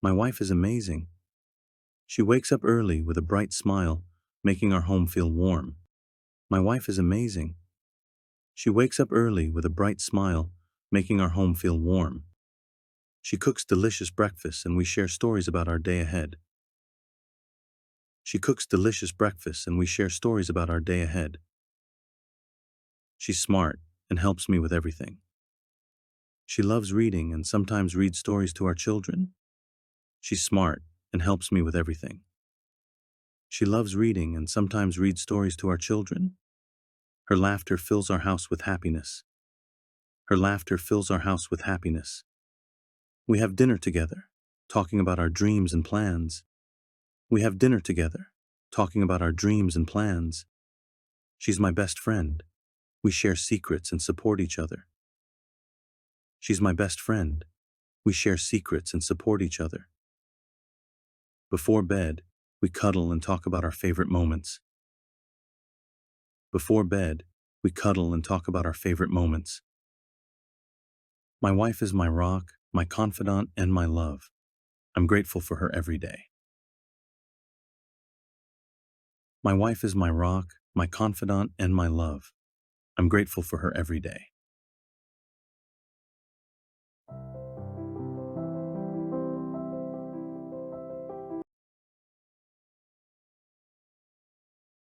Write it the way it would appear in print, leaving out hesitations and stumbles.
My wife is amazing. She wakes up early with a bright smile, making our home feel warm. My wife is amazing. She wakes up early with a bright smile, making our home feel warm. She cooks delicious breakfast and we share stories about our day ahead. She cooks delicious breakfast and we share stories about our day ahead. She's smart and helps me with everything. She loves reading and sometimes reads stories to our children. She's smart and helps me with everything. She loves reading and sometimes reads stories to our children. Her laughter fills our house with happiness. Her laughter fills our house with happiness. We have dinner together, talking about our dreams and plans. We have dinner together, talking about our dreams and plans. She's my best friend. We share secrets and support each other. She's my best friend. We share secrets and support each other. Before bed, we cuddle and talk about our favorite moments. Before bed, we cuddle and talk about our favorite moments. My wife is my rock, my confidant, and my love. I'm grateful for her every day. My wife is my rock, my confidant, and my love. I'm grateful for her every day.